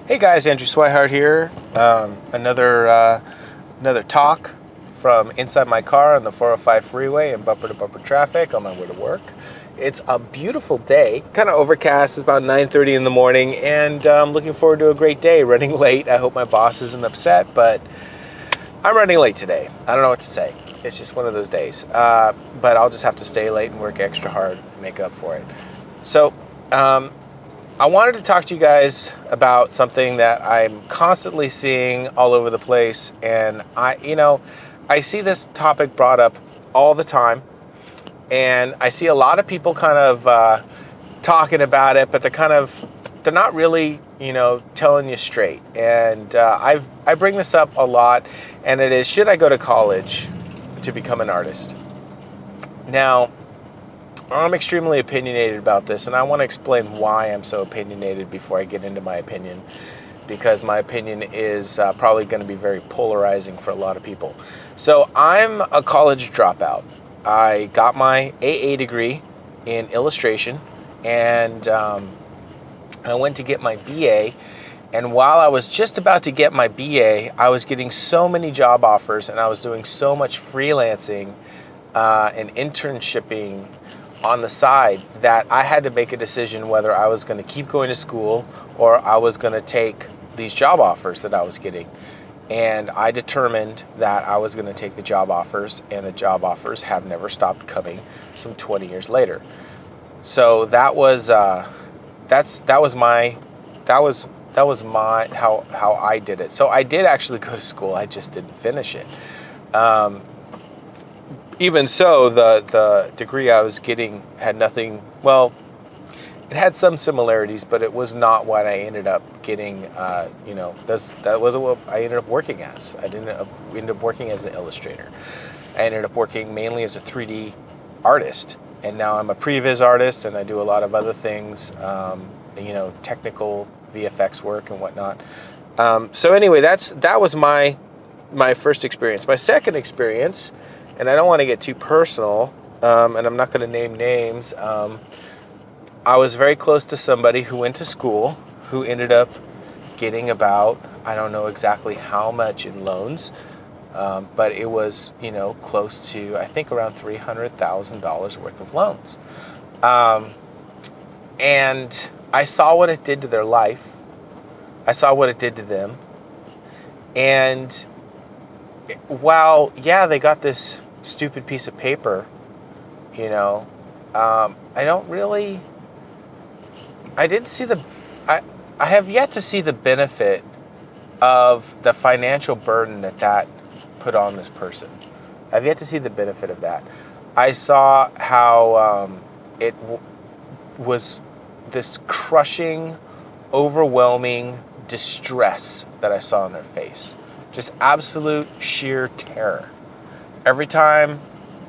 Hey guys, Andrew Swihart here. Another talk from inside my car on the 405 freeway in bumper-to-bumper traffic on my way to work. It's a beautiful day, kind of overcast. It's about 9:30 in the morning, and I'm looking forward to a great day. Running late. I hope my boss isn't upset, but I'm running late today. I don't know what to say. It's just one of those days. But I'll just have to stay late and work extra hard to make up for it. So, I wanted to talk to you guys about something that I'm constantly seeing all over the place, and I see this topic brought up all the time, and I see a lot of people kind of talking about it, but they're not really telling you straight. And I bring this up a lot, and it is, should I go to college to become an artist? Now, I'm extremely opinionated about this, and I want to explain why I'm so opinionated before I get into my opinion, because my opinion is probably going to be very polarizing for a lot of people. So I'm a college dropout. I got my AA degree in illustration, and I went to get my BA, and while I was just about to get my BA, I was getting so many job offers, and I was doing so much freelancing and internshipping on the side that I had to make a decision whether I was going to keep going to school or I was going to take these job offers that I was getting. And I determined that I was going to take the job offers, and the job offers have never stopped coming some 20 years later. So that was my how I did it. So I did actually go to school. I just didn't finish it. Even so, the degree I was getting had nothing, well, it had some similarities, but it was not what I ended up getting. That wasn't what I ended up working as. I ended up working as an illustrator. I ended up working mainly as a 3D artist, and now I'm a previs artist, and I do a lot of other things, technical VFX work and whatnot. So anyway, that was my first experience. My second experience, and I don't want to get too personal, and I'm not going to name names. I was very close to somebody who went to school who ended up getting about, I don't know exactly how much in loans, but it was, close to, I think, around $300,000 worth of loans. And I saw what it did to their life. I saw what it did to them. And while, yeah, they got this stupid piece of paper, I have yet to see the benefit of the financial burden that put on this person. I've yet to see the benefit of that. I saw how it was this crushing, overwhelming distress that I saw on their face. Just absolute sheer terror. Every time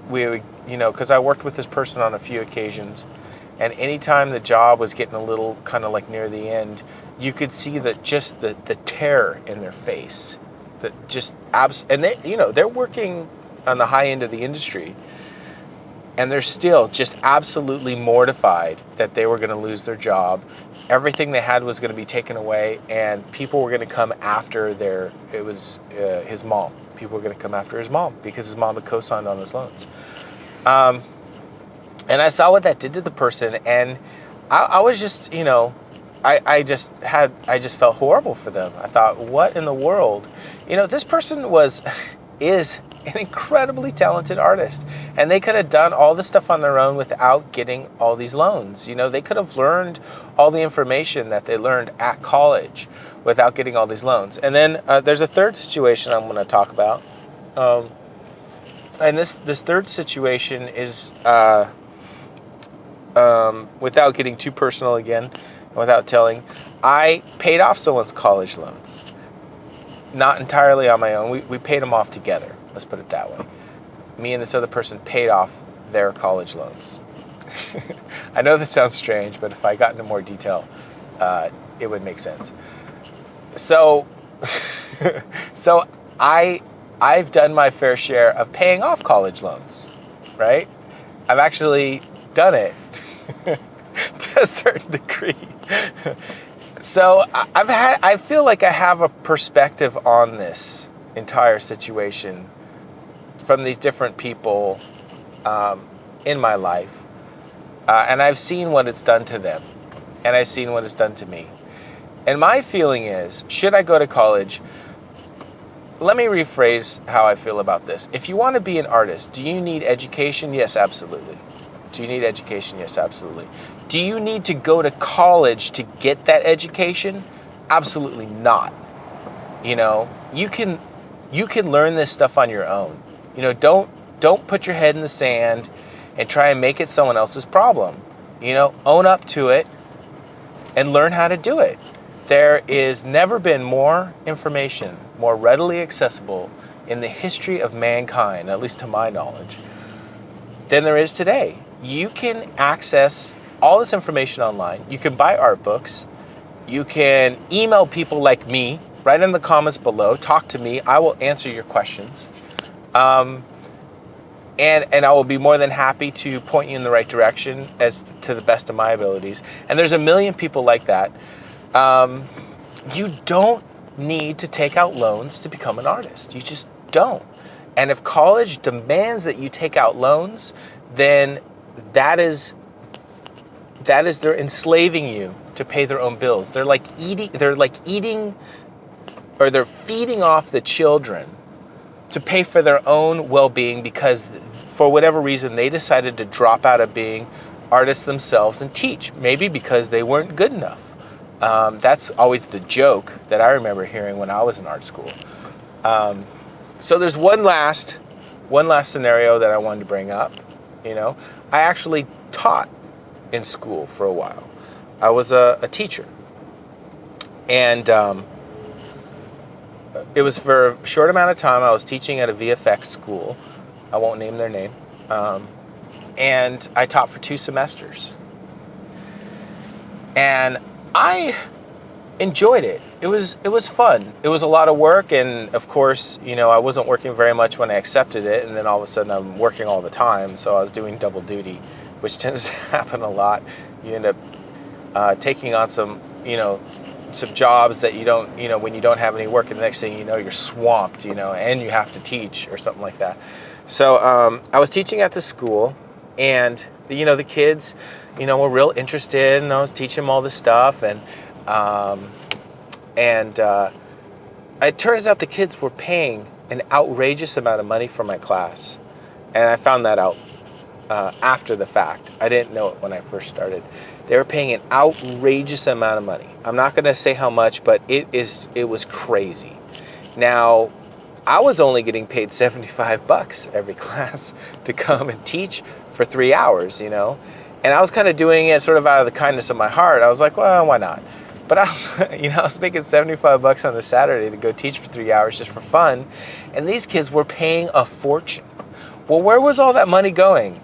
because I worked with this person on a few occasions, and anytime the job was getting a little kind of like near the end, you could see the terror in their face. And they're working on the high end of the industry, and they're still just absolutely mortified that they were going to lose their job. Everything they had was going to be taken away, and people were going to come after his mom. People were going to come after his mom because his mom had co-signed on his loans. And I saw what that did to the person, and I was just, I just felt horrible for them. I thought, what in the world? This person is an incredibly talented artist, and they could have done all this stuff on their own without getting all these loans. They could have learned all the information that they learned at college without getting all these loans. And then there's a third situation I'm going to talk about, and this third situation is without getting too personal again, without telling, I paid off someone's college loans. Not entirely on my own. We paid them off together. Let's put it that way. Me and this other person paid off their college loans. I know this sounds strange, but if I got into more detail, it would make sense. So I've done my fair share of paying off college loans, right? I've actually done it to a certain degree. So I feel like I have a perspective on this entire situation from these different people in my life. And I've seen what it's done to them. And I've seen what it's done to me. And my feeling is, should I go to college? Let me rephrase how I feel about this. If you want to be an artist, do you need education? Yes, absolutely. Do you need education? Yes, absolutely. Do you need to go to college to get that education? Absolutely not. You know, you can learn this stuff on your own. You know, don't put your head in the sand and try and make it someone else's problem. You know, own up to it and learn how to do it. There is never been more information, more readily accessible in the history of mankind, at least to my knowledge, than there is today. You can access all this information online. You can buy art books. You can email people like me. Write in the comments below. Talk to me. I will answer your questions. And I will be more than happy to point you in the right direction as to the best of my abilities. And there's a million people like that. You don't need to take out loans to become an artist. You just don't. And if college demands that you take out loans, then they're enslaving you to pay their own bills. They're feeding off the children to pay for their own well-being because for whatever reason they decided to drop out of being artists themselves and teach, maybe because they weren't good enough. That's always the joke that I remember hearing when I was in art school. So there's one last scenario that I wanted to bring up. You know, I actually taught in school for a while. I was a teacher, and it was for a short amount of time. I was teaching at a VFX school. I won't name their name, and I taught for 2 semesters, and I enjoyed it. It was fun. It was a lot of work, and of course, you know, I wasn't working very much when I accepted it, and then all of a sudden I'm working all the time, so I was doing double duty, which tends to happen a lot. You end up taking on some jobs that you don't, you know, when you don't have any work, and the next thing you know, you're swamped, you know, and you have to teach or something like that. So I was teaching at the school, and you know, the kids, you know, were real interested, and I was teaching them all this stuff, and it turns out the kids were paying an outrageous amount of money for my class, and I found that out after the fact. I didn't know it when I first started. They were paying an outrageous amount of money. I'm not going to say how much, but it was crazy. Now, I was only getting paid $75 every class to come and teach for 3 hours, you know, and I was kind of doing it sort of out of the kindness of my heart. I was like, well, why not? But I was making $75 on a Saturday to go teach for 3 hours just for fun, and these kids were paying a fortune. Well, where was all that money going?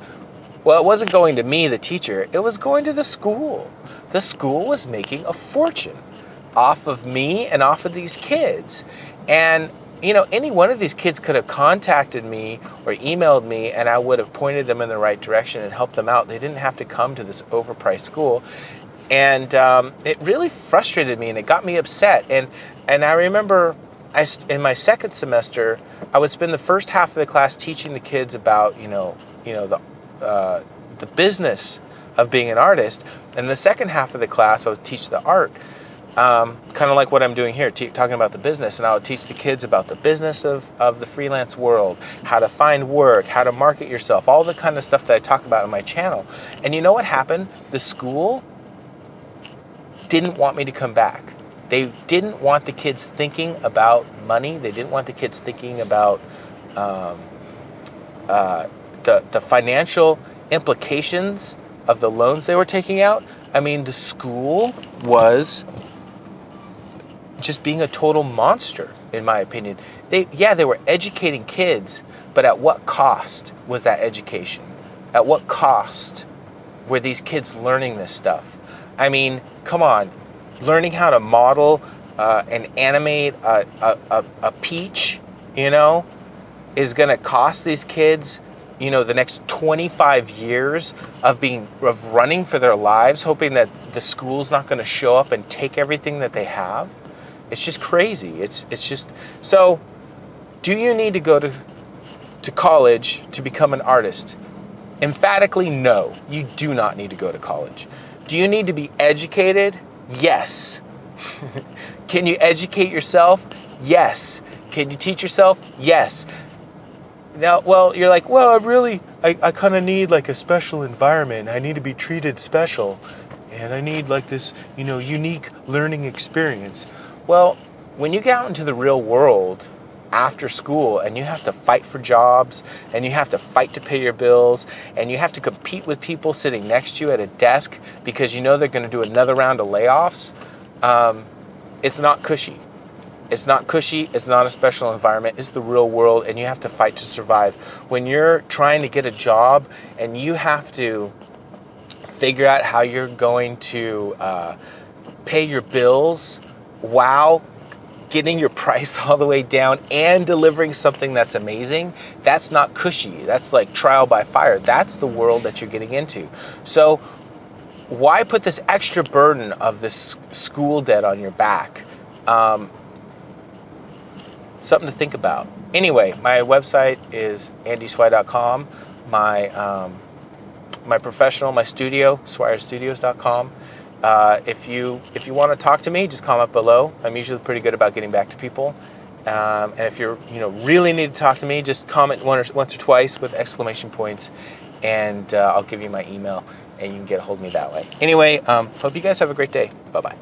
Well, it wasn't going to me, the teacher. It was going to the school. The school was making a fortune off of me and off of these kids. And, you know, any one of these kids could have contacted me or emailed me, and I would have pointed them in the right direction and helped them out. They didn't have to come to this overpriced school. And it really frustrated me, and it got me upset. And I remember in my second semester, I would spend the first half of the class teaching the kids about, the business of being an artist. And the second half of the class, I would teach the art, kind of like what I'm doing here, talking about the business. And I would teach the kids about the business of the freelance world, how to find work, how to market yourself, all the kind of stuff that I talk about on my channel. And you know what happened? The school didn't want me to come back. They didn't want the kids thinking about money. They didn't want the kids thinking about the financial implications of the loans they were taking out. I mean, the school was just being a total monster, in my opinion. They were educating kids, but at what cost was that education? At what cost were these kids learning this stuff? I mean, come on, learning how to model and animate a peach, you know, is going to cost these kids the next 25 years of running for their lives, hoping that the school's not going to show up and take everything that they have. It's just crazy. It's just, so do you need to go to college to become an artist? Emphatically, no, you do not need to go to college. Do you need to be educated? Yes. Can you educate yourself? Yes. Can you teach yourself? Yes. Now, well, you're like, well, I kind of need like a special environment. I need to be treated special. And I need like this, unique learning experience. Well, when you get out into the real world after school and you have to fight for jobs and you have to fight to pay your bills and you have to compete with people sitting next to you at a desk because they're going to do another round of layoffs, it's not cushy. It's not cushy. It's not a special environment. It's the real world, and you have to fight to survive. When you're trying to get a job and you have to figure out how you're going to pay your bills while getting your price all the way down and delivering something that's amazing, that's not cushy. That's like trial by fire. That's the world that you're getting into. So why put this extra burden of this school debt on your back? Something to think about. Anyway, my website is andyswy.com. My professional, my studio, swihart.com. If you want to talk to me, just comment below. I'm usually pretty good about getting back to people. And if you're really need to talk to me, just comment once or twice with exclamation points, and I'll give you my email, and you can get a hold of me that way. Anyway, hope you guys have a great day. Bye-bye.